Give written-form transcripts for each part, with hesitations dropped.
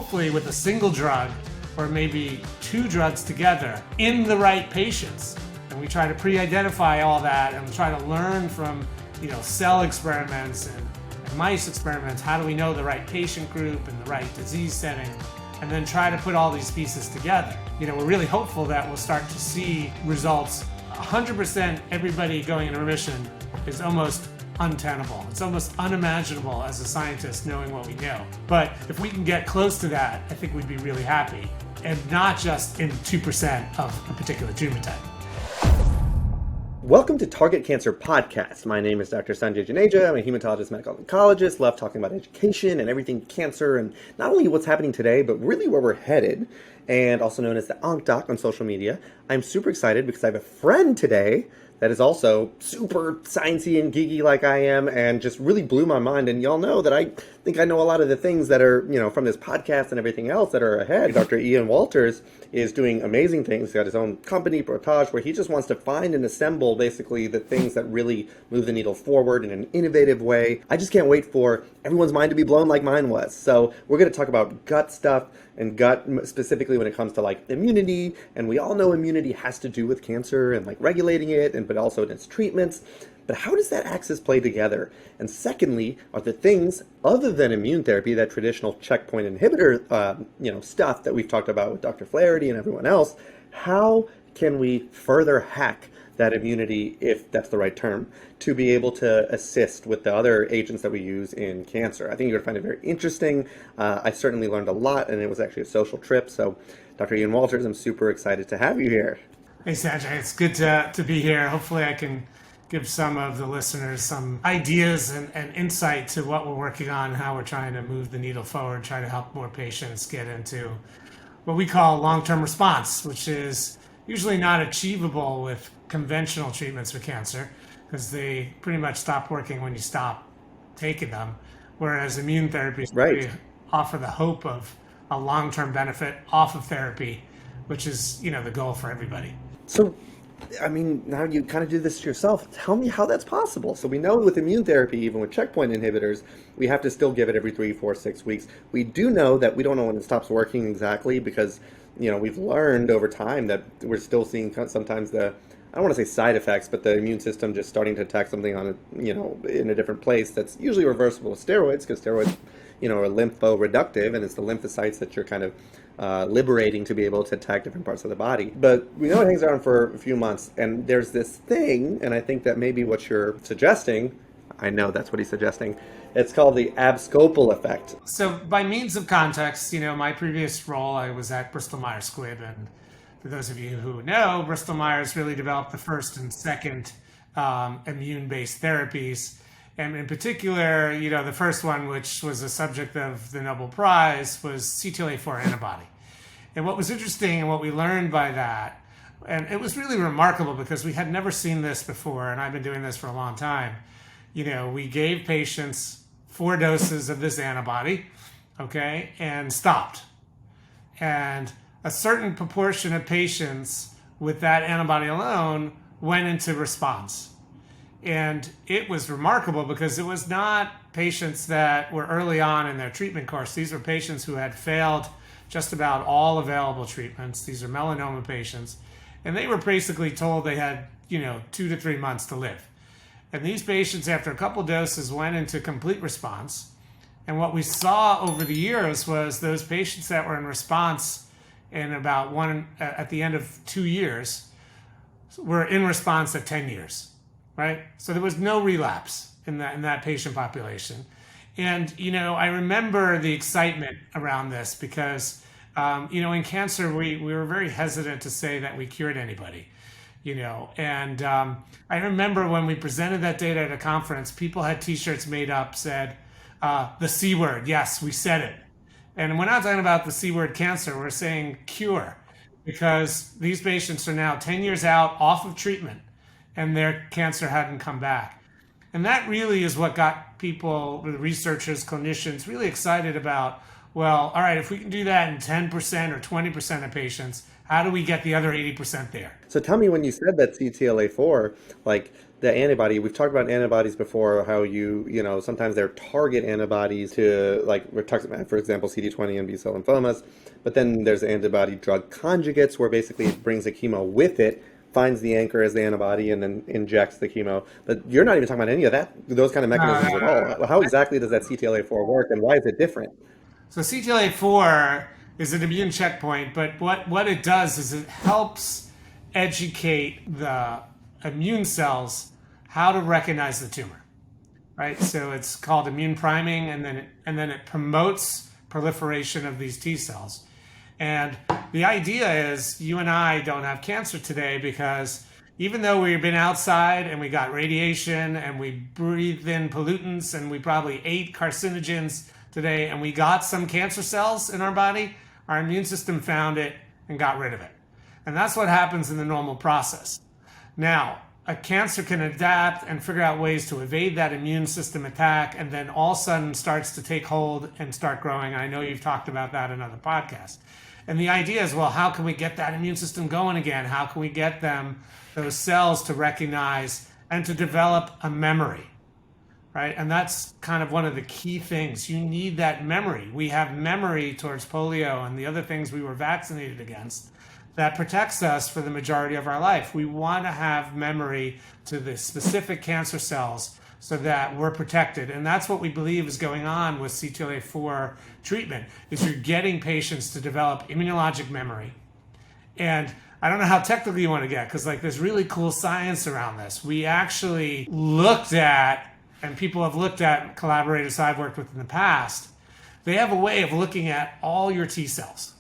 hopefully with a single drug or maybe 2 drugs together in the right patients. And we try to pre-identify all that and try to learn from cell experiments and mice experiments. How do we know the right patient group and the right disease setting? And then try to put all these pieces together. We're really hopeful that we'll start to see results. 100% everybody going into remission is almost untenable. It's almost unimaginable as a scientist knowing what we know. But if we can get close to that, I think we'd be really happy. And not just in 2% of a particular tumor type. Welcome to Target Cancer Podcast. My name is Dr. Sanjay Juneja. I'm a hematologist, medical oncologist, love talking about education and everything cancer, and not only what's happening today, but really where we're headed, and also known as the Onc Doc on social media. I'm super excited because I have a friend today that is also super sciencey and geeky like I am, and just really blew my mind. And y'all know that I think I know a lot of the things that are, from this podcast and everything else that are ahead. Dr. Ian Walters is doing amazing things. He's got his own company, Portage, where he just wants to find and assemble basically the things that really move the needle forward in an innovative way. I just can't wait for everyone's mind to be blown like mine was. So we're going to talk about gut stuff, and gut specifically when it comes to like immunity. And we all know immunity has to do with cancer and like regulating it, but also in its treatments. But how does that axis play together? And secondly, are the things other than immune therapy, that traditional checkpoint inhibitor, stuff that we've talked about with Dr. Flaherty and everyone else, how can we further hack that immunity, if that's the right term, to be able to assist with the other agents that we use in cancer? I think you're going to find it very interesting. I certainly learned a lot, and it was actually a social trip. So, Dr. Ian Walters, I'm super excited to have you here. Hey, Sanjay, it's good to be here. Hopefully I can give some of the listeners some ideas and insight to what we're working on, how we're trying to move the needle forward, try to help more patients get into what we call long-term response, which is usually not achievable with conventional treatments for cancer because they pretty much stop working when you stop taking them, whereas immune therapies really offer the hope of a long-term benefit off of therapy, which is, the goal for everybody. So, now you kind of do this yourself. Tell me how that's possible. So we know with immune therapy, even with checkpoint inhibitors, we have to still give it every 3, 4, 6 weeks. We do know that we don't know when it stops working exactly because, we've learned over time that we're still seeing sometimes I don't want to say side effects, but the immune system just starting to attack something on in a different place that's usually reversible with steroids, because steroids, are lymphoreductive, and it's the lymphocytes that you're kind of liberating to be able to attack different parts of the body. But we know it hangs around for a few months, and there's this thing, and I think that maybe what you're suggesting, I know that's what he's suggesting, it's called the abscopal effect. So by means of context, my previous role, I was at Bristol Myers Squibb, and for those of you who know, Bristol Myers really developed the first and second immune-based therapies. And in particular, the first one, which was a subject of the Nobel Prize, was CTLA-4 antibody. And what was interesting and what we learned by that, and it was really remarkable because we had never seen this before, and I've been doing this for a long time. We gave patients 4 doses of this antibody, and stopped. And a certain proportion of patients with that antibody alone went into response. And it was remarkable because it was not patients that were early on in their treatment course. These were patients who had failed just about all available treatments. These are melanoma patients. And they were basically told they had, 2 to 3 months to live. And these patients, after a couple doses, went into complete response. And what we saw over the years was those patients that were in response in about at the end of 2 years were in response at 10 years. Right? So there was no relapse in that patient population. And, I remember the excitement around this because, in cancer, we were very hesitant to say that we cured anybody, And I remember when we presented that data at a conference, people had T-shirts made up, said, the C word, yes, we said it. And we're not talking about the C word cancer, we're saying cure, because these patients are now 10 years out off of treatment, and their cancer hadn't come back. And that really is what got people, the researchers, clinicians, really excited about, well, all right, if we can do that in 10% or 20% of patients, How do we get the other 80% there? So tell me, when you said that CTLA4, like the antibody, we've talked about antibodies before, how sometimes they're target antibodies to, like rituximab, for example, CD20 and B-cell lymphomas. But then there's antibody drug conjugates, where basically it brings the chemo with it, finds the anchor as the antibody, and then injects the chemo. But you're not even talking about any of that, those kind of mechanisms at all. How exactly does that CTLA4 work, and why is it different? So CTLA4 is an immune checkpoint, but what it does is it helps educate the immune cells how to recognize the tumor, right? So it's called immune priming, and then it promotes proliferation of these T cells. And the idea is, you and I don't have cancer today because even though we've been outside and we got radiation and we breathed in pollutants and we probably ate carcinogens today and we got some cancer cells in our body, our immune system found it and got rid of it. And that's what happens in the normal process. Now, a cancer can adapt and figure out ways to evade that immune system attack, and then all of a sudden starts to take hold and start growing. I know you've talked about that in other podcasts. And the idea is, well, how can we get that immune system going again? How can we get those cells to recognize and to develop a memory, right? And that's kind of one of the key things. You need that memory. We have memory towards polio and the other things we were vaccinated against that protects us for the majority of our life. We want to have memory to the specific cancer cells so that we're protected. And that's what we believe is going on with CTLA4 treatment, is you're getting patients to develop immunologic memory. And I don't know how technical you want to get, because there's really cool science around this. We actually looked at, and people have looked at, collaborators I've worked with in the past, they have a way of looking at all your T cells.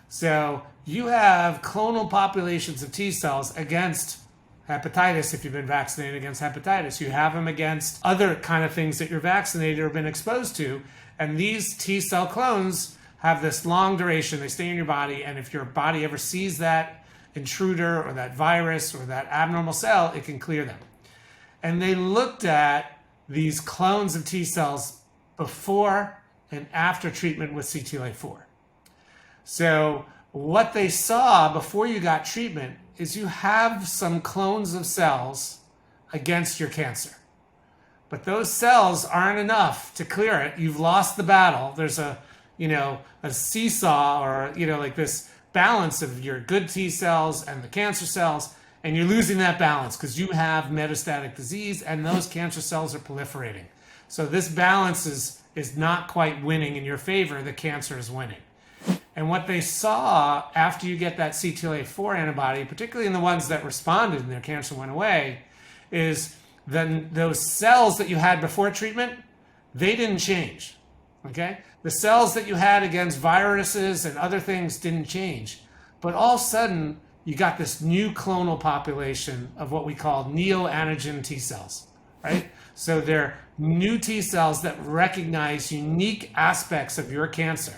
So you have clonal populations of T cells against hepatitis. If you've been vaccinated against hepatitis, you have them against other kind of things that you're vaccinated or been exposed to. And these T cell clones have this long duration. They stay in your body. And if your body ever sees that intruder or that virus or that abnormal cell, it can clear them. And they looked at these clones of T cells before and after treatment with CTLA4. So what they saw before you got treatment is you have some clones of cells against your cancer. But those cells aren't enough to clear it. You've lost the battle. There's a seesaw, or this balance of your good T cells and the cancer cells, and you're losing that balance because you have metastatic disease and those cancer cells are proliferating. So this balance is not quite winning in your favor. The cancer is winning. And what they saw after you get that CTLA4 antibody, particularly in the ones that responded and their cancer went away, is then those cells that you had before treatment, they didn't change, okay? The cells that you had against viruses and other things didn't change. But all of a sudden, you got this new clonal population of what we call neoantigen T cells, right? So they're new T cells that recognize unique aspects of your cancer.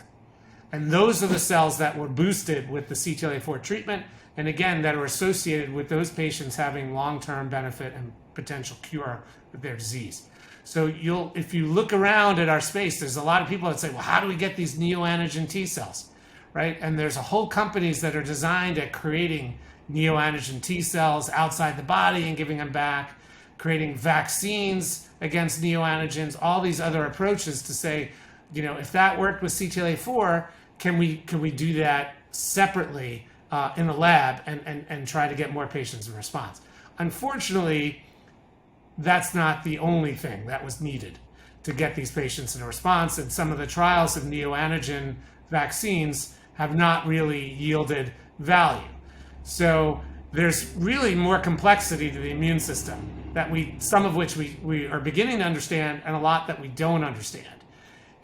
And those are the cells that were boosted with the CTLA4 treatment, and again, that are associated with those patients having long-term benefit and potential cure with their disease. So if you look around at our space, there's a lot of people that say, well, how do we get these neoantigen T cells, right? And there's a whole companies that are designed at creating neoantigen T cells outside the body and giving them back, creating vaccines against neoantigens, all these other approaches to say, if that worked with CTLA4, can we do that separately in the lab and try to get more patients in response? Unfortunately, that's not the only thing that was needed to get these patients in a response, and some of the trials of neoantigen vaccines have not really yielded value. So there's really more complexity to the immune system, some of which we are beginning to understand, and a lot that we don't understand.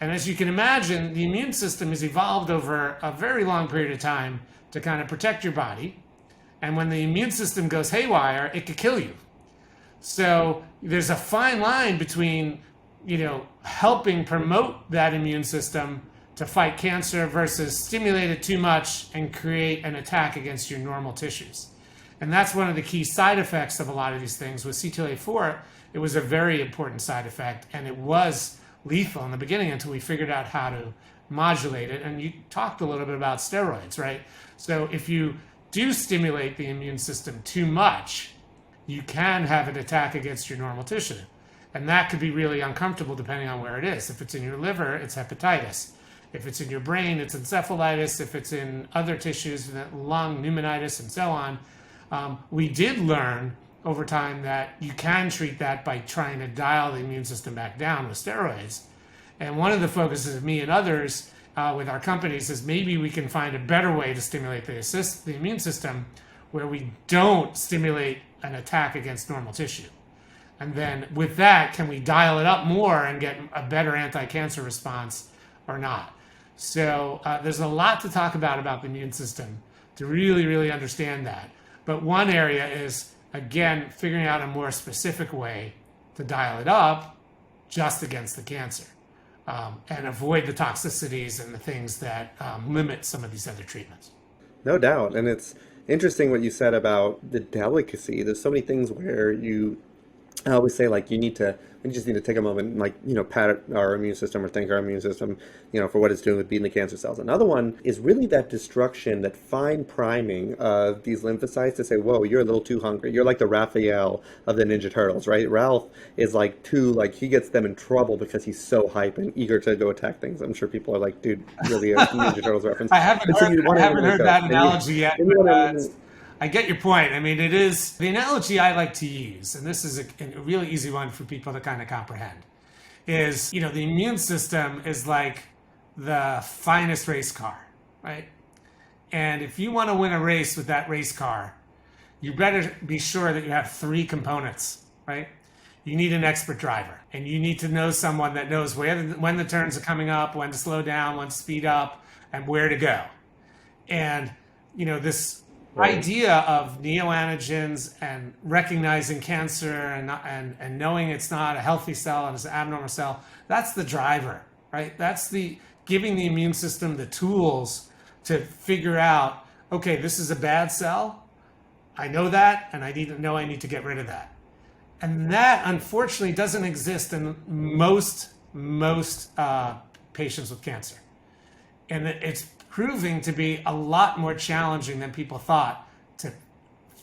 And as you can imagine, the immune system has evolved over a very long period of time to kind of protect your body. And when the immune system goes haywire, it could kill you. So there's a fine line between, helping promote that immune system to fight cancer versus stimulate it too much and create an attack against your normal tissues. And that's one of the key side effects of a lot of these things. With CTLA4, it was a very important side effect, and it was lethal in the beginning until we figured out how to modulate it. And you talked a little bit about steroids, right? So if you do stimulate the immune system too much, you can have an attack against your normal tissue. And that could be really uncomfortable depending on where it is. If it's in your liver, it's hepatitis. If it's in your brain, it's encephalitis. If it's in other tissues, lung, pneumonitis, and so on. We did learn over time that you can treat that by trying to dial the immune system back down with steroids. And one of the focuses of me and others with our companies is maybe we can find a better way to stimulate the immune system where we don't stimulate an attack against normal tissue. And then with that, can we dial it up more and get a better anti-cancer response or not? So there's a lot to talk about the immune system to really, really understand that. But one area is, again, figuring out a more specific way to dial it up just against the cancer and avoid the toxicities and the things that limit some of these other treatments. No doubt. And it's interesting what you said about the delicacy. There's so many things where I always say, like, we just need to take a moment and, like, pat our immune system or thank our immune system, for what it's doing with beating the cancer cells. Another one is really that destruction, that fine priming of these lymphocytes to say, whoa, you're a little too hungry. You're like the Raphael of the Ninja Turtles, right? Ralph is he gets them in trouble because he's so hype and eager to go attack things. I'm sure people are like, dude, really a Ninja Turtles reference. I haven't heard that analogy yet. I get your point. I mean, it is the analogy I like to use, and this is a really easy one for people to kind of comprehend, is, the immune system is like the finest race car, right? And if you want to win a race with that race car, you better be sure that you have three components, right? You need an expert driver, and you need to know someone that knows when the turns are coming up, when to slow down, when to speed up, and where to go. And, this idea of neoantigens and recognizing cancer and knowing it's not a healthy cell and it's an abnormal cell, that's the driver, right? That's the giving the immune system the tools to figure out, okay, this is a bad cell. I know that, and I need to get rid of that. And that, unfortunately, doesn't exist in most patients with cancer. And it's proving to be a lot more challenging than people thought to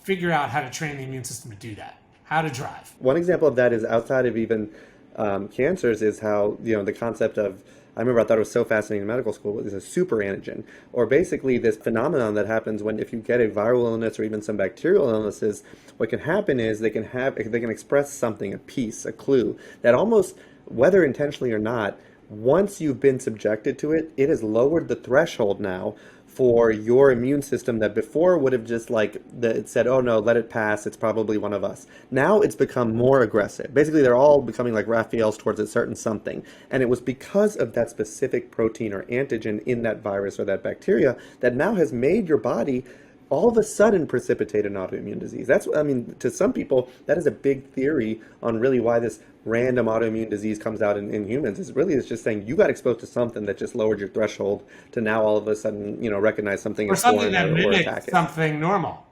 figure out how to train the immune system to do that, how to drive. One example of that is outside of even cancers is how, the concept of, I remember I thought it was so fascinating in medical school, is a super antigen, or basically this phenomenon that happens when if you get a viral illness or even some bacterial illnesses, what can happen is they can express something, a piece, a clue, that almost, whether intentionally or not, once you've been subjected to it, it has lowered the threshold now for your immune system that before would have just it said, oh no, let it pass, it's probably one of us. Now it's become more aggressive. Basically, they're all becoming like Raphaels towards a certain something. And it was because of that specific protein or antigen in that virus or that bacteria that now has made your body all of a sudden precipitate an autoimmune disease. To some people, that is a big theory on really why this random autoimmune disease comes out in humans. It's just saying you got exposed to something that just lowered your threshold to now all of a sudden, recognize something or as something foreign that or mimics attack it. Something normal,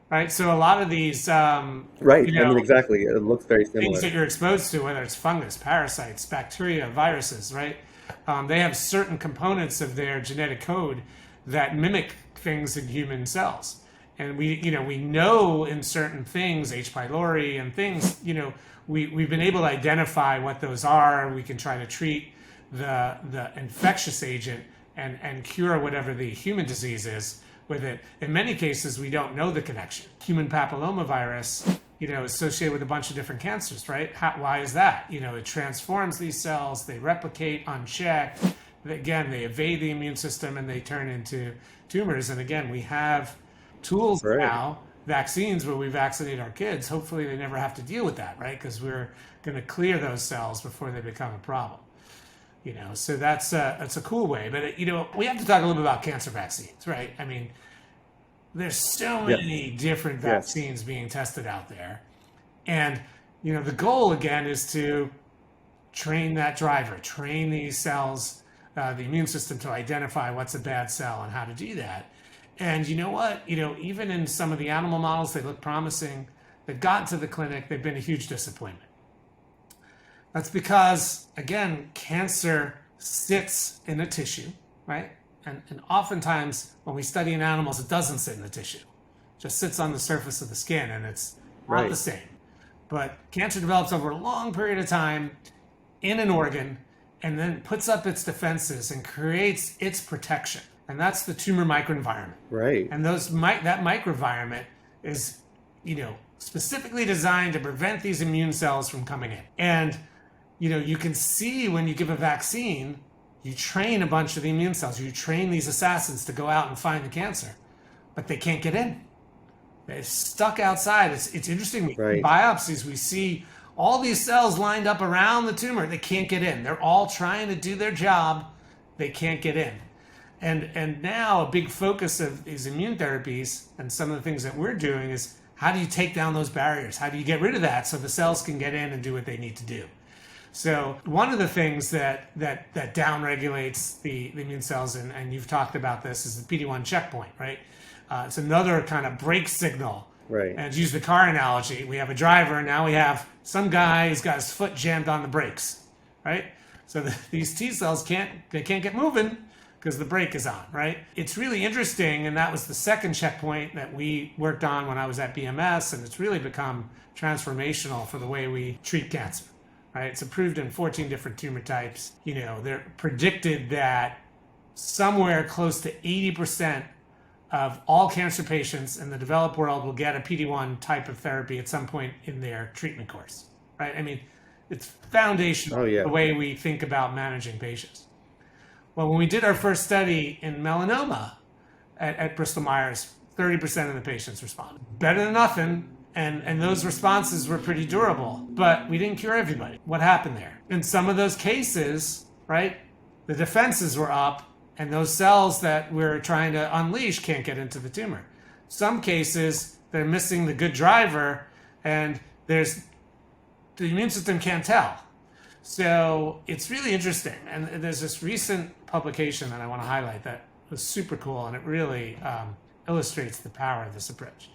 right? So a lot of these, right? Exactly. It looks very similar. Things that you're exposed to, whether it's fungus, parasites, bacteria, viruses, right? They have certain components of their genetic code that mimic things in human cells. And we know in certain things, H. pylori and things, we've been able to identify what those are. We can try to treat the infectious agent and cure whatever the human disease is with it. In many cases, we don't know the connection. Human papillomavirus, associated with a bunch of different cancers, right? Why is that? It transforms these cells, they replicate unchecked. Again, they evade the immune system and they turn into tumors. And again, we have tools now, vaccines where we vaccinate our kids. Hopefully they never have to deal with that, right? Because we're going to clear those cells before they become a problem. So that's a cool way. But, we have to talk a little bit about cancer vaccines, right? I mean, there's so many different vaccines being tested out there. And, the goal, again, is to train that driver, train these cells, the immune system to identify what's a bad cell and how to do that. And you know what? Even in some of the animal models, they look promising. They've gotten to the clinic. They've been a huge disappointment. That's because, again, cancer sits in a tissue, right? And oftentimes when we study in animals, it doesn't sit in the tissue. It just sits on the surface of the skin, and it's not the same. But cancer develops over a long period of time in an organ and then puts up its defenses and creates its protection. And that's the tumor microenvironment. Right. And that microenvironment is, specifically designed to prevent these immune cells from coming in. And, you can see when you give a vaccine, you train a bunch of the immune cells. You train these assassins to go out and find the cancer, but they can't get in. They're stuck outside. It's interesting. Right. Biopsies, we see all these cells lined up around the tumor. They can't get in. They're all trying to do their job. They can't get in. And now a big focus of these immune therapies and some of the things that we're doing is, how do you take down those barriers? How do you get rid of that so the cells can get in and do what they need to do? So one of the things that downregulates the immune cells, and you've talked about this, is the PD-1 checkpoint, right? It's another kind of brake signal. Right. And to use the car analogy, we have a driver, and now we have some guy who's got his foot jammed on the brakes, right? So these T cells can't get moving because the brake is on, right? It's really interesting, and that was the second checkpoint that we worked on when I was at BMS, and it's really become transformational for the way we treat cancer, right? It's approved in 14 different tumor types. They're predicted that somewhere close to 80% of all cancer patients in the developed world will get a PD-1 type of therapy at some point in their treatment course, right? I mean, it's foundational the way we think about managing patients. Well, when we did our first study in melanoma at Bristol Myers, 30% of the patients responded. Better than nothing, and those responses were pretty durable, but we didn't cure everybody. What happened there? In some of those cases, right, the defenses were up, and those cells that we're trying to unleash can't get into the tumor. Some cases, they're missing the good driver, and the immune system can't tell. So it's really interesting. And there's this recent publication that I want to highlight that was super cool, and it really illustrates the power of this approach.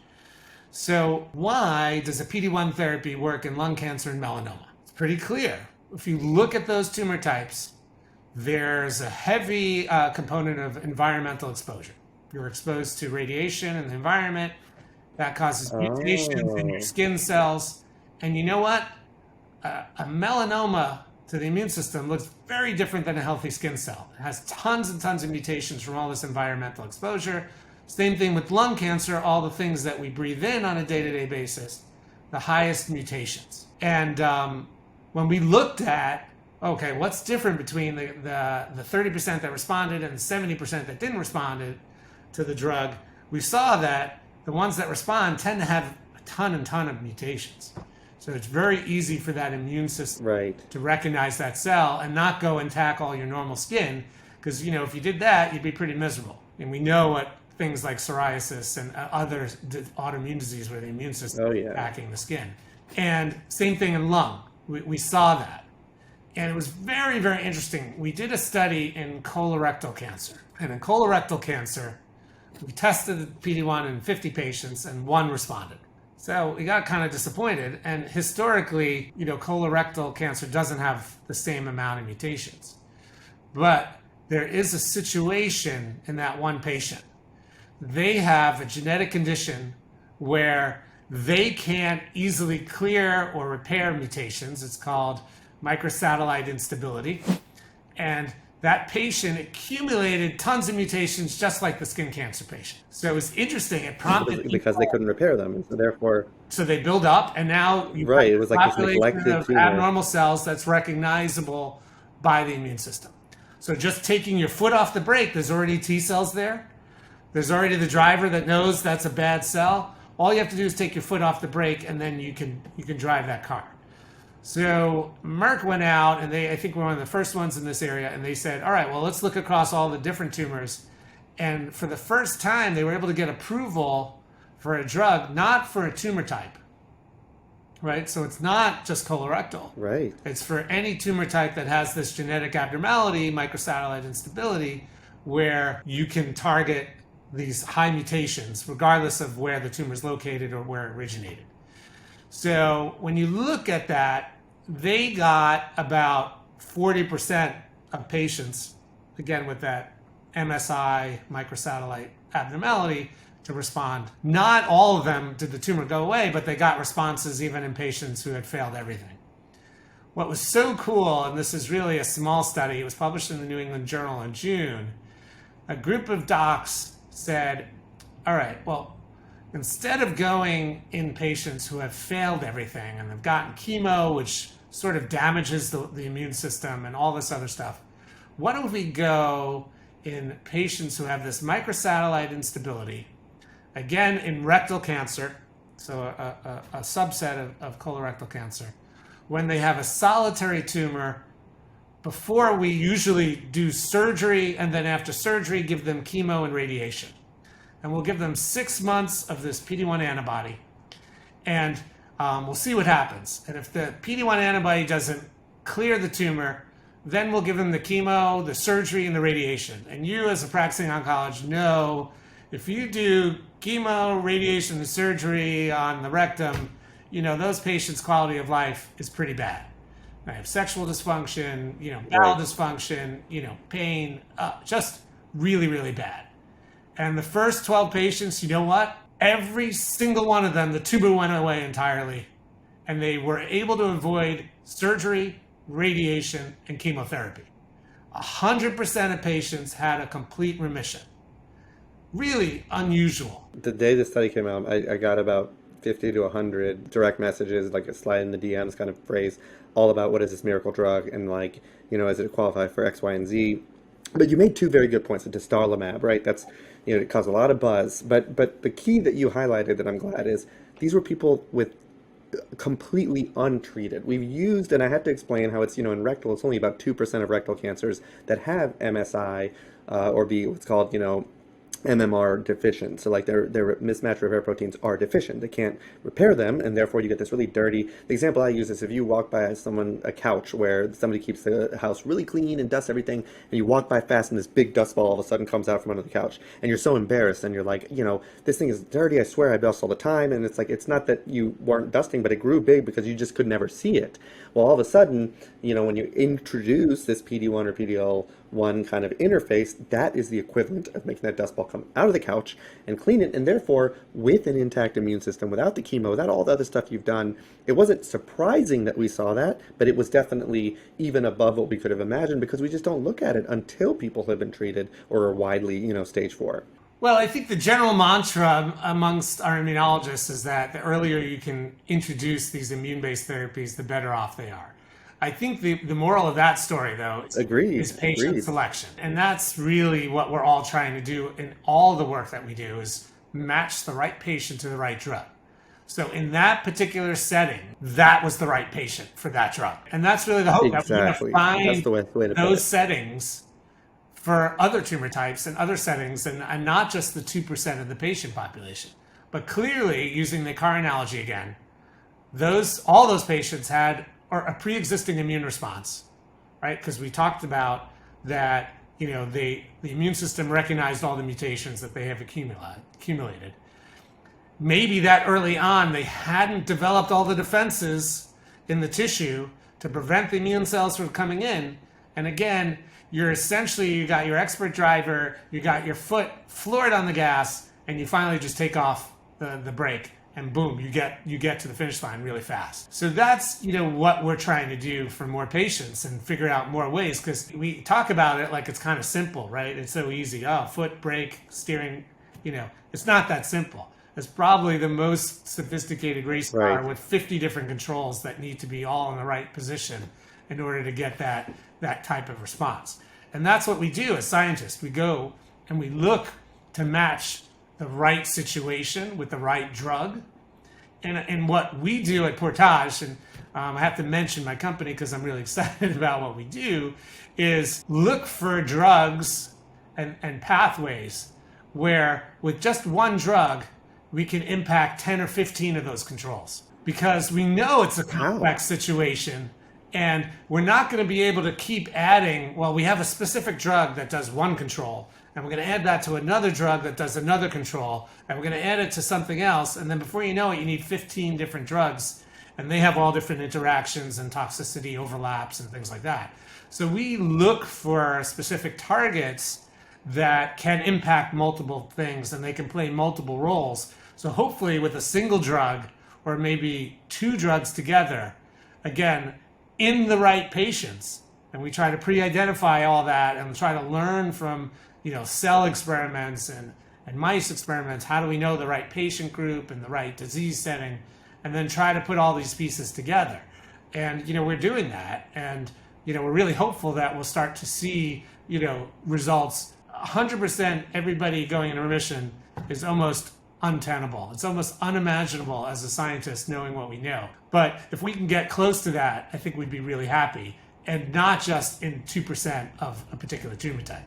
So why does a PD-1 therapy work in lung cancer and melanoma? It's pretty clear. If you look at those tumor types, there's a heavy component of environmental exposure. You're exposed to radiation in the environment. That causes mutations in your skin cells. And you know what? A melanoma to the immune system looks very different than a healthy skin cell. It has tons and tons of mutations from all this environmental exposure. Same thing with lung cancer, all the things that we breathe in on a day-to-day basis, the highest mutations. And when we looked at, okay, what's different between the 30% that responded and the 70% that didn't respond to the drug, we saw that the ones that respond tend to have a ton of mutations. So it's very easy for that immune system to recognize that cell and not go and attack all your normal skin, because if you did that, you'd be pretty miserable. And we know what things like psoriasis and other autoimmune disease where the immune system is attacking the skin. And same thing in lung. We saw that. And it was very, very interesting. We did a study in colorectal cancer. And in colorectal cancer, we tested PD-1 in 50 patients and 1 responded. So we got kind of disappointed. And historically, colorectal cancer doesn't have the same amount of mutations. But there is a situation in that one patient. They have a genetic condition where they can't easily clear or repair mutations. It's called microsatellite instability. And that patient accumulated tons of mutations just like the skin cancer patient. So it was interesting. It prompted because they couldn't repair them, and so therefore. So they build up, and now you have it was a like population of abnormal cells that's recognizable by the immune system. So just taking your foot off the brake, there's already T cells there. There's already the driver that knows that's a bad cell. All you have to do is take your foot off the brake, and then you can drive that car. So Merck went out, and I think we're one of the first ones in this area, and they said, all right, well, let's look across all the different tumors. And for the first time, they were able to get approval for a drug, not for a tumor type, right? So it's not just colorectal. Right. It's for any tumor type that has this genetic abnormality, microsatellite instability, where you can target these high mutations, regardless of where the tumor is located or where it originated. So when you look at that, they got about 40% of patients, again with that MSI microsatellite abnormality, to respond. Not all of them did the tumor go away, but they got responses even in patients who had failed everything. What was so cool, and this is really a small study, it was published in the New England Journal in June, a group of docs said, all right, well, instead of going in patients who have failed everything and have gotten chemo, which sort of damages the immune system and all this other stuff, why don't we go in patients who have this microsatellite instability, again in rectal cancer, so a subset of colorectal cancer, when they have a solitary tumor, before we usually do surgery, and then after surgery give them chemo and radiation. And we'll give them 6 months of this PD-1 antibody, and we'll see what happens. And if the PD-1 antibody doesn't clear the tumor, then we'll give them the chemo, the surgery, and the radiation. And you, as a practicing oncologist, know if you do chemo, radiation, and surgery on the rectum, those patients' quality of life is pretty bad. They have sexual dysfunction, bowel dysfunction, pain, just really, really bad. And the first 12 patients, you know what? Every single one of them, the tumor went away entirely. And they were able to avoid surgery, radiation, and chemotherapy. 100% of patients had a complete remission. Really unusual. The day the study came out, I got about 50 to 100 direct messages, like a slide in the DMs kind of phrase, all about what is this miracle drug and does it qualify for X, Y, and Z. But you made two very good points. The dostarlimab, right? That's, it caused a lot of buzz. But the key that you highlighted that I'm glad is these were people with completely untreated. We've used, and I have to explain how it's, in rectal, it's only about 2% of rectal cancers that have MSI or be what's called, MMR deficient. So their mismatch repair proteins are deficient. They can't repair them, and therefore you get this really dirty. The example I use is if you walk by a couch where somebody keeps the house really clean and dusts everything, and you walk by fast and this big dust ball all of a sudden comes out from under the couch, and you're so embarrassed, and you're like, this thing is dirty, I swear I dust all the time, and it's like, it's not that you weren't dusting, but it grew big because you just could never see it. Well, all of a sudden, when you introduce this PD-1 or PD-L1 kind of interface, that is the equivalent of making that dust ball come out of the couch and clean it. And therefore, with an intact immune system, without the chemo, without all the other stuff you've done, it wasn't surprising that we saw that, but it was definitely even above what we could have imagined because we just don't look at it until people have been treated or are widely, stage 4. Well, I think the general mantra amongst our immunologists is that the earlier you can introduce these immune-based therapies, the better off they are. I think the moral of that story, though, is patient selection. And that's really what we're all trying to do in all the work that we do, is match the right patient to the right drug. So in that particular setting, that was the right patient for that drug. And that's really the hope, that we're going to find that's the way to those settings for other tumor types and other settings, and not just the 2% of the patient population. But clearly, using the car analogy again, all those patients had a pre-existing immune response, right? Because we talked about that, the immune system recognized all the mutations that they have accumulated. Maybe that early on, they hadn't developed all the defenses in the tissue to prevent the immune cells from coming in. And again, you got your expert driver, you got your foot floored on the gas, and you finally just take off the brake, and boom, you get to the finish line really fast. So that's what we're trying to do for more patients and figure out more ways, because we talk about it like it's kind of simple, right? It's so easy. Oh, foot, brake, steering, it's not that simple. It's probably the most sophisticated race car with 50 different controls that need to be all in the right position in order to get that type of response. And that's what we do as scientists. We go and we look to match the right situation with the right drug. And what we do at Portage, and I have to mention my company because I'm really excited about what we do, is look for drugs and pathways where with just one drug, we can impact 10 or 15 of those controls. Because we know it's a complex situation, and we're not going to be able to keep adding, we have a specific drug that does one control, and we're going to add that to another drug that does another control, and we're going to add it to something else, and then before you know it, you need 15 different drugs, and they have all different interactions and toxicity overlaps and things like that. So we look for specific targets that can impact multiple things and they can play multiple roles. So hopefully with a single drug or maybe two drugs together, again, in the right patients, and we try to pre-identify all that and try to learn from, cell experiments and mice experiments, how do we know the right patient group and the right disease setting, and then try to put all these pieces together. And, we're doing that. And, we're really hopeful that we'll start to see, results. 100% everybody going into remission is almost untenable. It's almost unimaginable as a scientist knowing what we know. But if we can get close to that, I think we'd be really happy. And not just in 2% of a particular tumor type.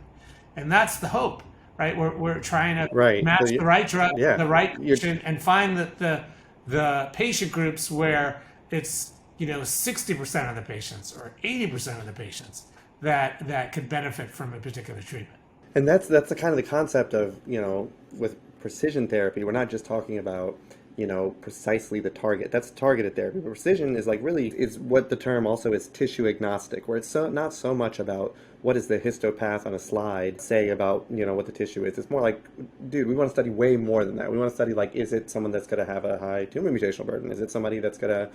And that's the hope, right? We're trying to match the right drug, the right patient, and find the patient groups where it's 60% of the patients or 80% of the patients that could benefit from a particular treatment. And that's the kind of the concept of, with precision therapy, we're not just talking about, precisely the target. That's targeted therapy. But precision is is what the term also is tissue agnostic, where it's not so much about what is the histopath on a slide say about, what the tissue is. It's more like, dude, we want to study way more than that. We want to study, is it someone that's going to have a high tumor mutational burden? Is it somebody that's going to,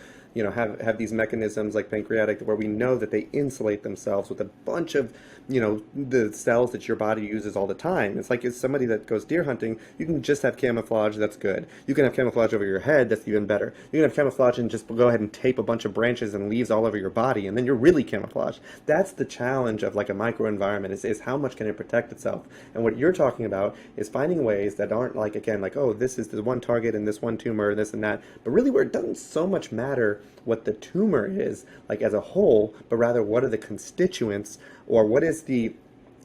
have these mechanisms like pancreatic where we know that they insulate themselves with a bunch of, the cells that your body uses all the time. It's like, it's somebody that goes deer hunting, you can just have camouflage, that's good. You can have camouflage over your head, that's even better. You can have camouflage and just go ahead and tape a bunch of branches and leaves all over your body, and then you're really camouflaged. That's the challenge of a microenvironment is how much can it protect itself. And what you're talking about is finding ways that aren't oh, this is the one target and this one tumor, this and that, but really where it doesn't so much matter what the tumor is as a whole, but rather what are the constituents, or what is the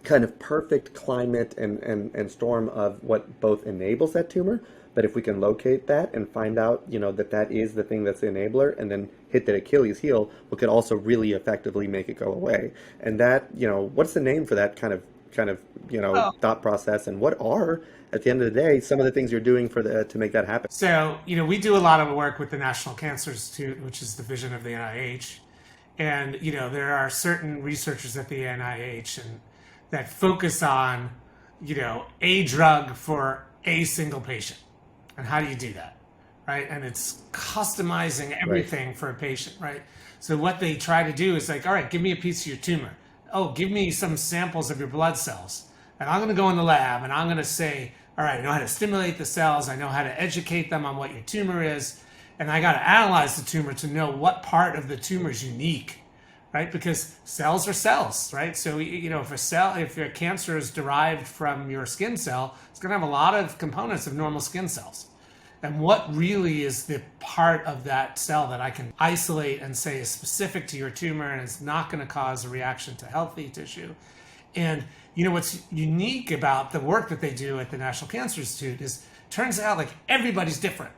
kind of perfect climate and storm of what both enables that tumor. But if we can locate that and find out, that is the thing that's the enabler, and then hit that Achilles heel, we could also really effectively make it go away. And that, what's the name for that kind of thought process, and what are, at the end of the day, some of the things you're doing to make that happen? So, we do a lot of work with the National Cancer Institute, which is the division of the NIH. And, there are certain researchers at the NIH that focus on, a drug for a single patient. And how do you do that, right? And it's customizing everything for a patient, right? So what they try to do is all right, give me a piece of your tumor. Oh, give me some samples of your blood cells. And I'm going to go in the lab and I'm going to say, all right, I know how to stimulate the cells. I know how to educate them on what your tumor is. And I got to analyze the tumor to know what part of the tumor is unique, right? Because cells are cells, right? So, if your cancer is derived from your skin cell, it's going to have a lot of components of normal skin cells. And what really is the part of that cell that I can isolate and say is specific to your tumor and it's not going to cause a reaction to healthy tissue? And what's unique about the work that they do at the National Cancer Institute is, turns out everybody's different,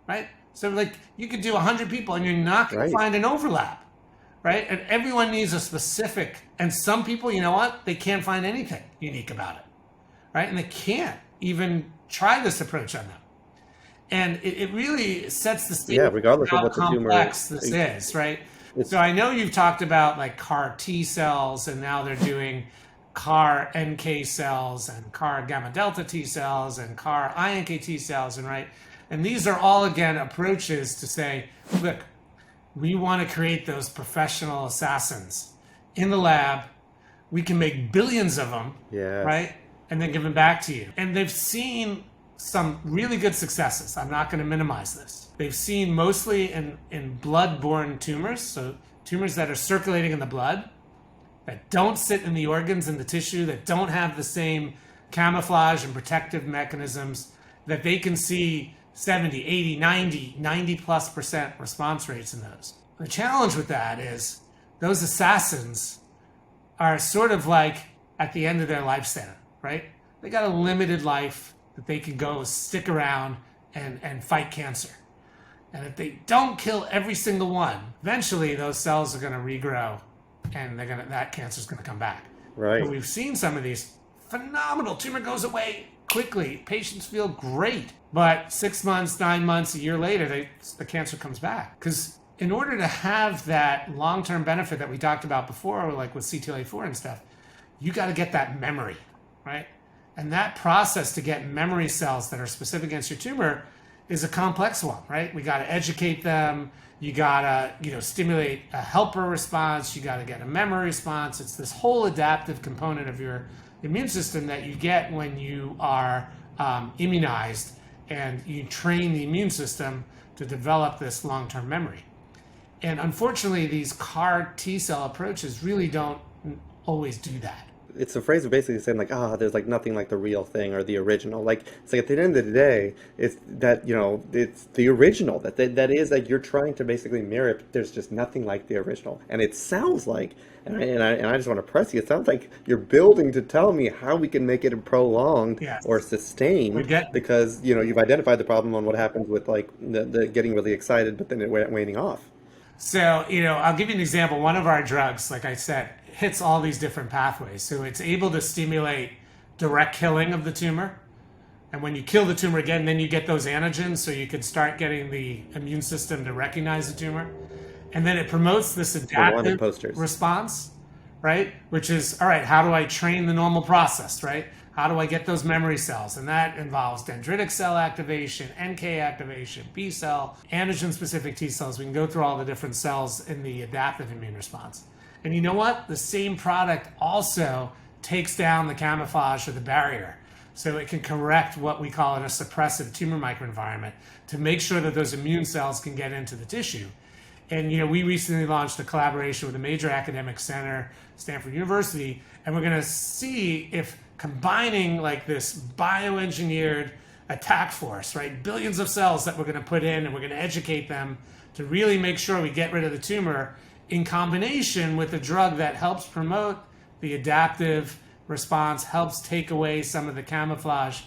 right? So you could do 100 people and you're not going to find an overlap, right? And everyone needs a specific, and some people, they can't find anything unique about it, right? And they can't even try this approach on them. And it really sets the stage regardless of what how the tumor complex this is, right? So I know you've talked about CAR T cells, and now they're doing CAR NK cells and CAR gamma delta T cells and CAR iNKT cells, and these are all, again, approaches to say, look, we want to create those professional assassins in the lab. We can make billions of them, right? And then give them back to you. And they've seen some really good successes. I'm not going to minimize this. They've seen mostly in blood-borne tumors, so tumors that are circulating in the blood, that don't sit in the organs and the tissue, that don't have the same camouflage and protective mechanisms, that they can see 70, 80, 90+ % response rates in those. The challenge with that is those assassins are sort of at the end of their lifespan, right? They got a limited life that they can go stick around and fight cancer. And if they don't kill every single one, eventually those cells are going to regrow and that cancer is going to come back. Right. So we've seen some of these phenomenal, tumor goes away quickly. Patients feel great. But 6 months, 9 months, a year later, the cancer comes back. Because in order to have that long-term benefit that we talked about before, like with CTLA-4 and stuff, you got to get that memory, right? And that process to get memory cells that are specific against your tumor is a complex one, right? We got to educate them. You got to, stimulate a helper response. You got to get a memory response. It's this whole adaptive component of your immune system that you get when you are immunized, and you train the immune system to develop this long-term memory. And unfortunately, these CAR T-cell approaches really don't always do that. It's a phrase of basically saying like, there's like nothing like the real thing or the original. Like, it's like at the end of the day, it's that, it's the original that is like you're trying to basically mirror it. But there's just nothing like the original. And it sounds like, and I just want to press you, it sounds like you're building to tell me how we can make it prolonged or sustained, because, you've identified the problem on what happens with like the getting really excited, but then it waning off. So, I'll give you an example. One of our drugs, like I said, hits all these different pathways. So it's able to stimulate direct killing of the tumor. And when you kill the tumor again, then you get those antigens, so you can start getting the immune system to recognize the tumor. And then it promotes this adaptive response, right? Which is, all right, how do I train the normal process, right? How do I get those memory cells? And that involves dendritic cell activation, NK activation, B cell, antigen-specific T cells. We can go through all the different cells in the adaptive immune response. And you know what? The same product also takes down the camouflage or the barrier. So it can correct what we call in a suppressive tumor microenvironment to make sure that those immune cells can get into the tissue. And, we recently launched a collaboration with a major academic center, Stanford University, and we're going to see if combining like this bioengineered attack force, right? Billions of cells that we're going to put in, and we're going to educate them to really make sure we get rid of the tumor, in combination with a drug that helps promote the adaptive response, helps take away some of the camouflage.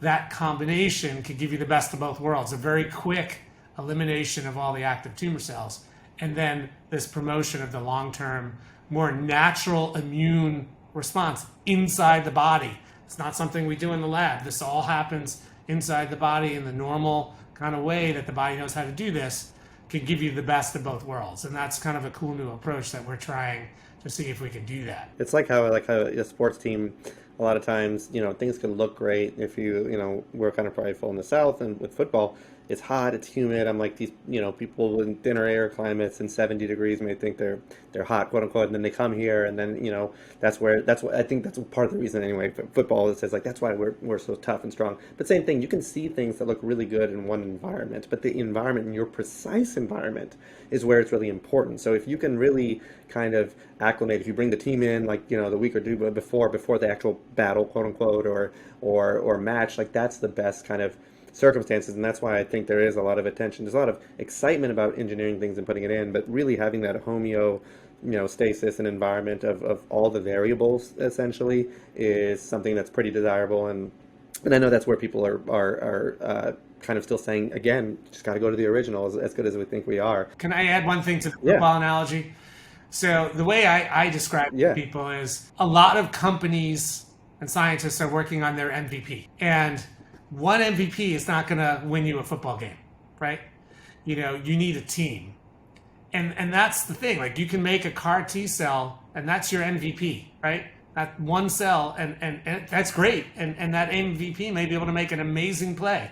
That combination could give you the best of both worlds, a very quick elimination of all the active tumor cells, and then this promotion of the long-term, more natural immune response inside the body. It's not something we do in the lab. This all happens inside the body in the normal kind of way that the body knows how to do this. Can give you the best of both worlds. And that's kind of a cool new approach that we're trying to see if we can do that. It's like how a sports team, a lot of times, things can look great if we're kind of prideful in the South, and with football, it's hot, it's humid. I'm like, these, people in thinner air climates and 70 degrees may think they're hot, quote unquote, and then they come here, and then, that's what I think that's part of the reason anyway. Football, it says like, that's why we're so tough and strong. But same thing, you can see things that look really good in one environment, but the environment, in your precise environment, is where it's really important. So if you can really kind of acclimate, if you bring the team in like, the week or two before the actual battle, quote unquote, or match, like that's the best kind of circumstances. And that's why I think there is a lot of attention. There's a lot of excitement about engineering things and putting it in, but really having that stasis and environment of all the variables essentially is something that's pretty desirable. And I know that's where people are kind of still saying, again, just got to go to the original, as good as we think we are. Can I add one thing to the football analogy? So the way I describe it to people is a lot of companies and scientists are working on their MVP. And one MVP is not going to win you a football game, right? You need a team. And that's the thing. Like, you can make a CAR T cell, and that's your MVP, right? That one cell, and that's great. And that MVP may be able to make an amazing play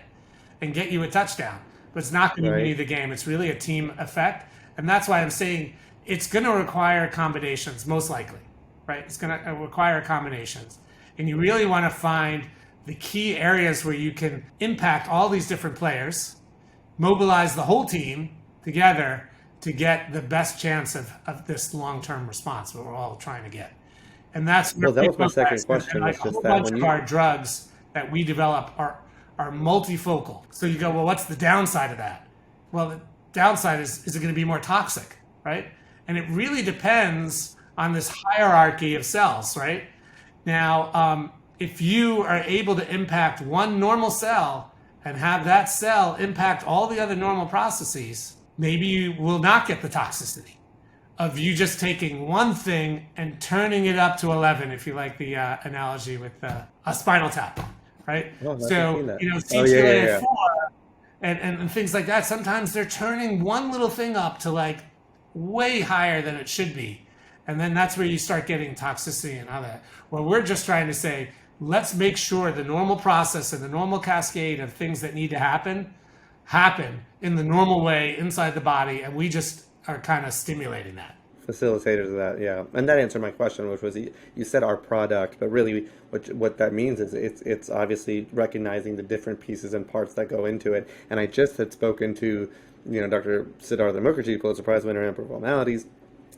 and get you a touchdown. But it's not going to win you the game. It's really a team effect. And that's why I'm saying it's going to require combinations, most likely, right? It's going to require combinations. And you really want to find the key areas where you can impact all these different players, mobilize the whole team together to get the best chance of this long-term response that we're all trying to get. And that's that was my second question. Like, a whole bunch of our drugs that we develop are multifocal. So you go, well, what's the downside of that? Well, the downside is it going to be more toxic, right? And it really depends on this hierarchy of cells, right? Now, if you are able to impact one normal cell and have that cell impact all the other normal processes, maybe you will not get the toxicity of you just taking one thing and turning it up to 11, if you like the analogy with a spinal tap, right? Oh, I haven't So, seen that. you know, Oh, yeah, yeah, yeah. CTLA4 and things like that, sometimes they're turning one little thing up to like way higher than it should be. And then that's where you start getting toxicity and all that. Well, we're just trying to say, let's make sure the normal process and the normal cascade of things that need to happen in the normal way inside the body. And we just are kind of stimulating that. Facilitators of that, yeah. And that answered my question, which was you said our product, but really what that means is it's obviously recognizing the different pieces and parts that go into it. And I just had spoken to, Dr. Siddhartha Mukherjee, Pulitzer Prize winner in peripheral maladies,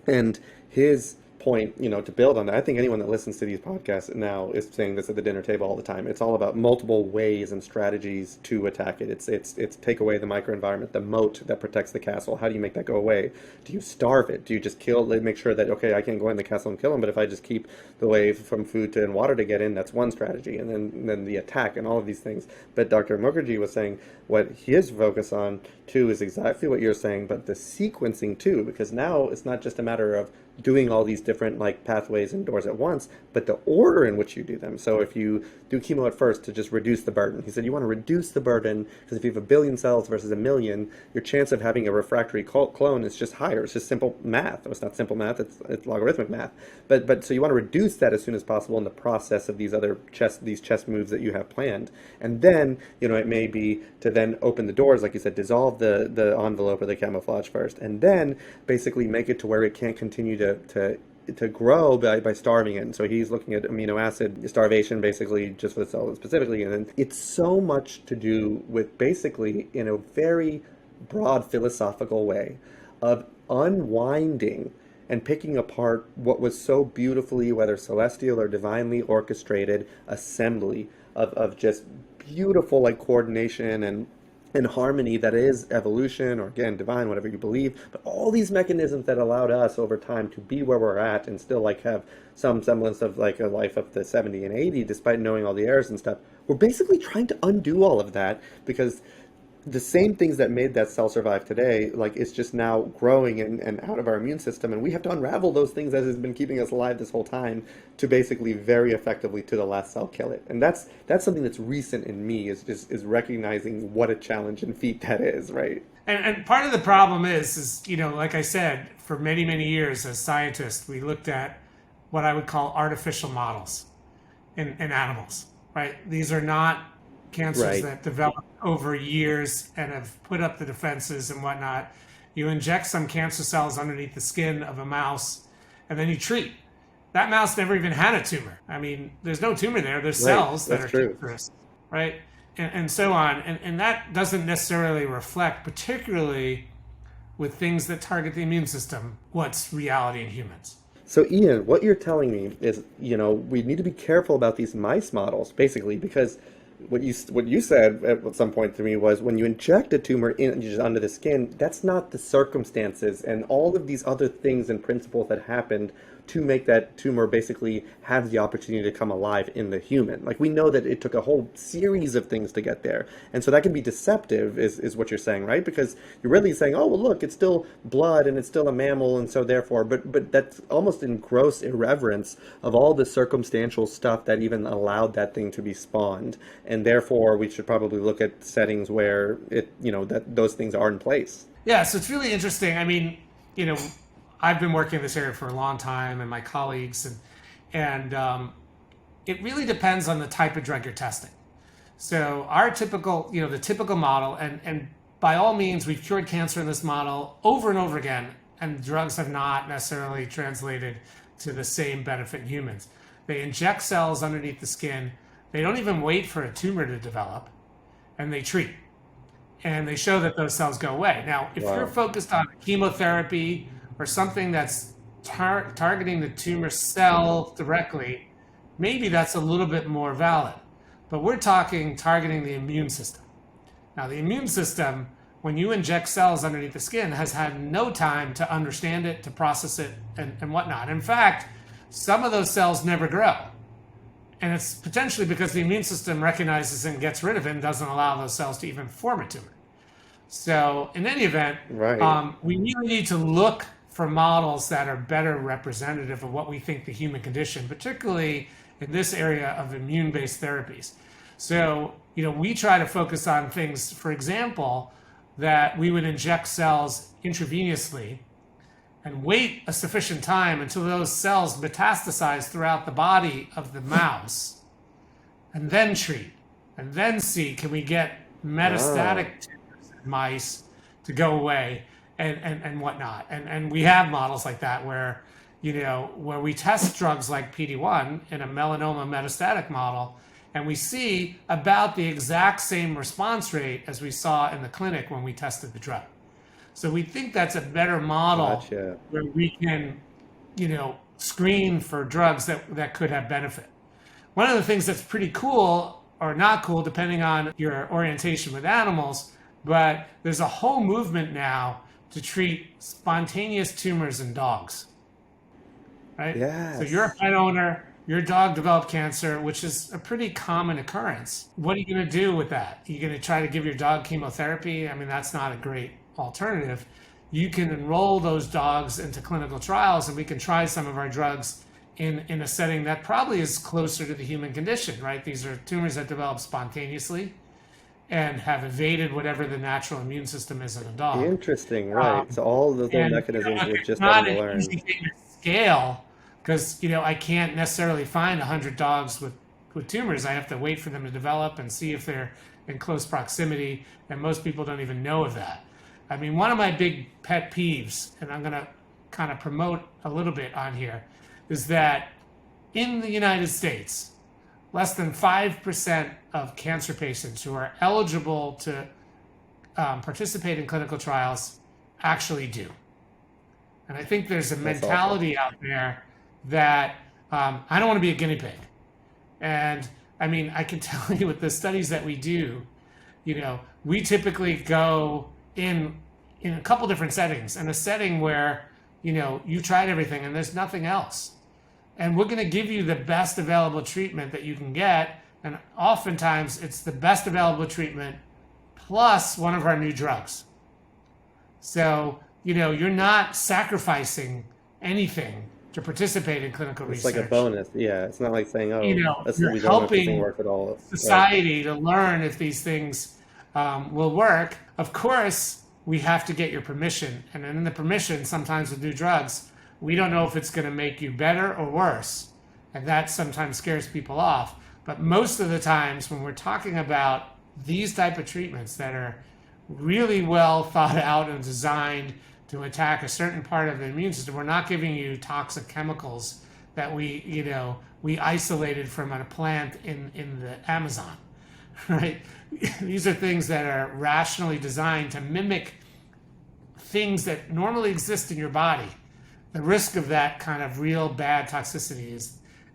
and his point, to build on that, I think anyone that listens to these podcasts now is saying this at the dinner table all the time. It's all about multiple ways and strategies to attack it. It's take away the microenvironment, the moat that protects the castle. How do you make that go away? Do you starve it? Do you just make sure that, okay, I can't go in the castle and kill them, but if I just keep the way from food to and water to get in, that's one strategy. And then the attack and all of these things. But Dr. Mukherjee was saying what his focus on too is exactly what you're saying, but the sequencing too, because now it's not just a matter of doing all these different like pathways and doors at once, but the order in which you do them. So if you do chemo at first to just reduce the burden, he said you want to reduce the burden because if you have 1 billion cells versus 1 million, your chance of having a refractory clone is just higher. It's just simple math. It's not simple math, it's logarithmic math. But so you want to reduce that as soon as possible in the process of these other chess moves that you have planned. And then, it may be to then open the doors, like you said, dissolve the envelope or the camouflage first, and then basically make it to where it can't continue to grow by starving it. And so he's looking at amino acid starvation basically just for the cell specifically. And then it's so much to do with basically in a very broad philosophical way of unwinding and picking apart what was so beautifully, whether celestial or divinely orchestrated assembly of just beautiful like coordination and harmony that is evolution, or again divine, whatever you believe, but all these mechanisms that allowed us over time to be where we're at and still like have some semblance of like a life up to 70 and 80 despite knowing all the errors and stuff. We're basically trying to undo all of that because the same things that made that cell survive today, like it's just now growing and out of our immune system, and we have to unravel those things as has been keeping us alive this whole time to basically very effectively to the last cell kill it. And that's something that's recent in me is recognizing what a challenge and feat that is, right? And part of the problem is, like I said, for many, many years as scientists, we looked at what I would call artificial models in animals, right? These are not cancers that develop over years and have put up the defenses and whatnot. You inject some cancer cells underneath the skin of a mouse, and then you treat. That mouse never even had a tumor. I mean, there's no tumor there. There's cells that are cancerous, right? And so on. And that doesn't necessarily reflect, particularly with things that target the immune system, what's reality in humans. So Ian, what you're telling me is, we need to be careful about these mice models, basically, because what you said at some point to me was when you inject a tumor just under the skin, that's not the circumstances and all of these other things and principles that happened to make that tumor basically have the opportunity to come alive in the human. Like we know that it took a whole series of things to get there. And so that can be deceptive is what you're saying, right? Because you're really saying, oh, well, look, it's still blood and it's still a mammal. And so therefore, but that's almost in gross irreverence of all the circumstantial stuff that even allowed that thing to be spawned. And therefore we should probably look at settings where that those things are in place. Yeah. So it's really interesting. I mean, I've been working in this area for a long time, and my colleagues, and it really depends on the type of drug you're testing. So our typical, the typical model, and by all means, we've cured cancer in this model over and over again, and drugs have not necessarily translated to the same benefit in humans. They inject cells underneath the skin. They don't even wait for a tumor to develop, and they treat. And they show that those cells go away. Now, if you're focused on chemotherapy or something that's targeting the tumor cell directly, maybe that's a little bit more valid. But we're talking targeting the immune system. Now, the immune system, when you inject cells underneath the skin, has had no time to understand it, to process it, and whatnot. In fact, some of those cells never grow. And it's potentially because the immune system recognizes and gets rid of it and doesn't allow those cells to even form a tumor. So in any event, we really need to look for models that are better representative of what we think the human condition, particularly in this area of immune-based therapies. So, we try to focus on things, for example, that we would inject cells intravenously and wait a sufficient time until those cells metastasize throughout the body of the mouse, and then treat, and then see can we get Ah, metastatic tumors in mice to go away and whatnot. And we have models like that where we test drugs like PD-1 in a melanoma metastatic model, and we see about the exact same response rate as we saw in the clinic when we tested the drug. So we think that's a better model gotcha. where we can, screen for drugs that could have benefit. One of the things that's pretty cool or not cool, depending on your orientation with animals, but there's a whole movement now to treat spontaneous tumors in dogs, right? So you're a Yes. pet owner, your dog developed cancer, which is a pretty common occurrence. What are you going to do with that? Are you going to try to give your dog chemotherapy? I mean, that's not a great alternative. You can enroll those dogs into clinical trials, and we can try some of our drugs in a setting that probably is closer to the human condition, right? These are tumors that develop spontaneously and have evaded whatever the natural immune system is in a dog. Interesting, right. So all of those little And mechanisms look, we're it's just starting not to an learn. easy thing to scale because I can't necessarily find 100 dogs with tumors. I have to wait for them to develop and see if they're in close proximity, and most people don't even know of that. I mean, one of my big pet peeves, and I'm going to kind of promote a little bit on here, is that in the United States, less than 5% of cancer patients who are eligible to participate in clinical trials actually do. And I think there's a That's awful. mentality out there that I don't want to be a guinea pig. And I mean, I can tell you with the studies that we do, we typically go in a couple different settings. In a setting where, you tried everything and there's nothing else. And we're going to give you the best available treatment that you can get. And oftentimes it's the best available treatment plus one of our new drugs. So, you're not sacrificing anything to participate in clinical It's like a research. bonus. Yeah, it's not like saying, "Oh, You're we don't know if this thing helping works at all." Right. society to learn if these things will work. Of course, we have to get your permission. And in the permission, sometimes with new drugs, we don't know if it's going to make you better or worse. And that sometimes scares people off. But most of the times when we're talking about these type of treatments that are really well thought out and designed to attack a certain part of the immune system, we're not giving you toxic chemicals that we isolated from a plant in the Amazon, right? These are things that are rationally designed to mimic things that normally exist in your body. The risk of that kind of real bad toxicity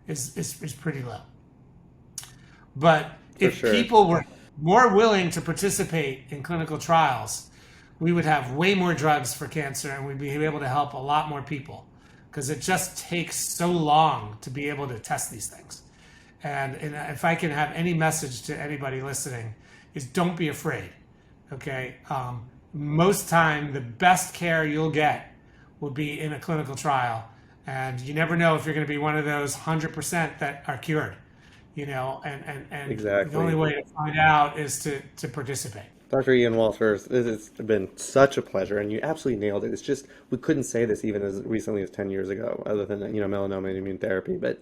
is pretty low. But For if sure. people were more willing to participate in clinical trials, we would have way more drugs for cancer and we'd be able to help a lot more people because it just takes so long to be able to test these things. And if I can have any message to anybody listening, is don't be afraid. Okay. Most time, the best care you'll get will be in a clinical trial. And you never know if you're going to be one of those 100% that are cured, and the only Exactly. way to find out is to participate. Dr. Ian Walters, it's been such a pleasure, and you absolutely nailed it. It's just we couldn't say this even as recently as 10 years ago, other than melanoma and immune therapy. But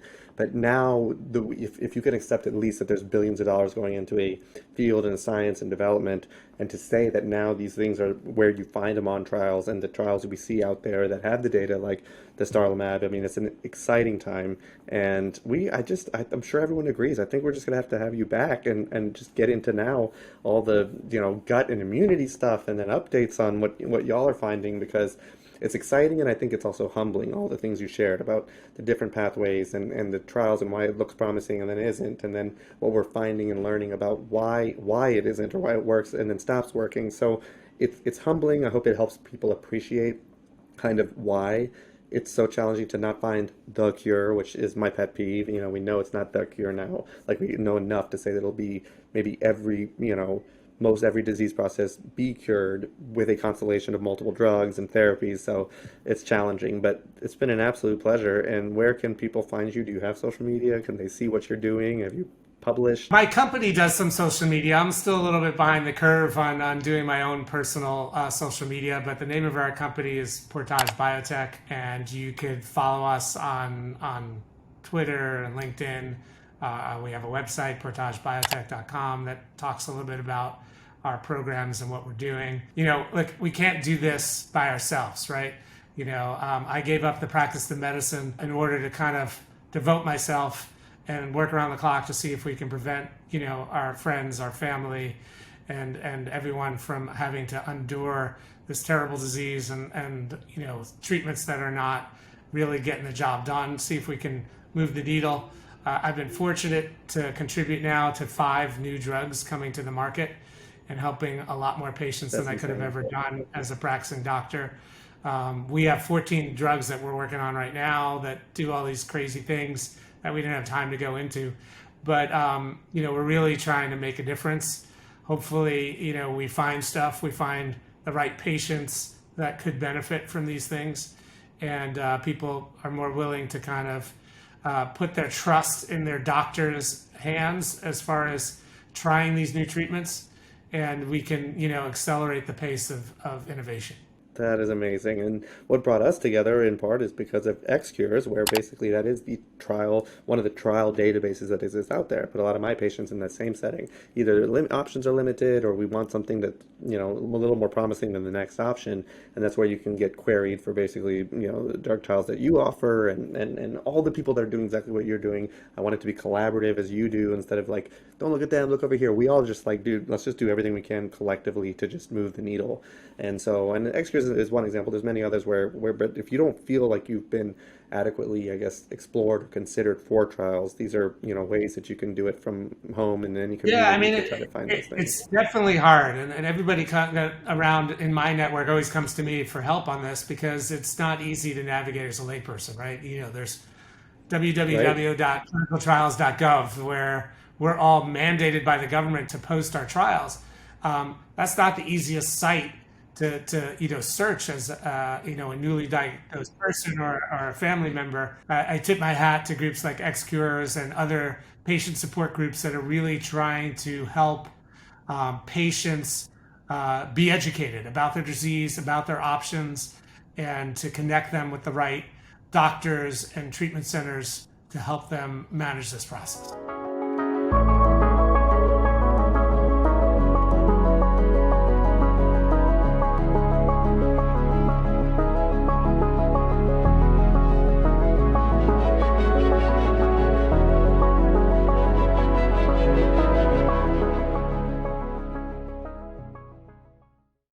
now, if you can accept at least that there's billions of dollars going into a field and science and development, and to say that now these things are where you find them on trials, and the trials that we see out there that have the data, like the Starlimab. I mean, it's an exciting time, and I'm sure everyone agrees. I think we're just gonna have you back and just get into now all the gut and immunity stuff, and then updates on what y'all are finding because it's exciting, and I think it's also humbling, all the things you shared about the different pathways and the trials and why it looks promising and then isn't, and then what we're finding and learning about why it isn't or why it works and then stops working. So it's humbling. I hope it helps people appreciate kind of why it's so challenging to not find the cure, which is my pet peeve. We know it's not the cure now. Like we know enough to say that it'll be maybe most every disease process be cured with a constellation of multiple drugs and therapies. So it's challenging, but it's been an absolute pleasure. And where can people find you? Do you have social media? Can they see what you're doing? Have you? published? My company does some social media. I'm still a little bit behind the curve on doing my own personal social media, but the name of our company is Portage Biotech, and you could follow us on Twitter and LinkedIn. We have a website, portagebiotech.com, that talks a little bit about our programs and what we're doing. Like, we can't do this by ourselves, right? I gave up the practice of medicine in order to kind of devote myself and work around the clock to see if we can prevent, our friends, our family, and everyone from having to endure this terrible disease and treatments that are not really getting the job done. See if we can move the needle. I've been fortunate to contribute now to 5 new drugs coming to the market and helping a lot more patients than I could have ever done as a practicing doctor. We have 14 drugs that we're working on right now that do all these crazy things that we didn't have time to go into. But, we're really trying to make a difference. Hopefully, we find the right patients that could benefit from these things. And people are more willing to kind of put their trust in their doctor's hands as far as trying these new treatments. And we can, accelerate the pace of innovation. That is amazing. And what brought us together in part is because of XCures, where basically that is one of the trial databases that exists out there. But a lot of my patients in that same setting, either options are limited or we want something that, a little more promising than the next option. And that's where you can get queried for basically, the drug trials that you offer and all the people that are doing exactly what you're doing. I want it to be collaborative as you do instead of like, don't look at them, look over here. We all just like, dude, let's just do everything we can collectively to just move the needle. And XCures is one example. There's many others but if you don't feel like you've been adequately, I guess, explored or considered for trials, these are, ways that you can do it from home in any community. Yeah, I mean, to try to find those things. it's definitely hard. And everybody around in my network always comes to me for help on this because it's not easy to navigate as a layperson, right? There's www.clinicaltrials.gov where we're all mandated by the government to post our trials. That's not the easiest site to search as a newly diagnosed person or a family member. I tip my hat to groups like XCures and other patient support groups that are really trying to help patients be educated about their disease, about their options, and to connect them with the right doctors and treatment centers to help them manage this process.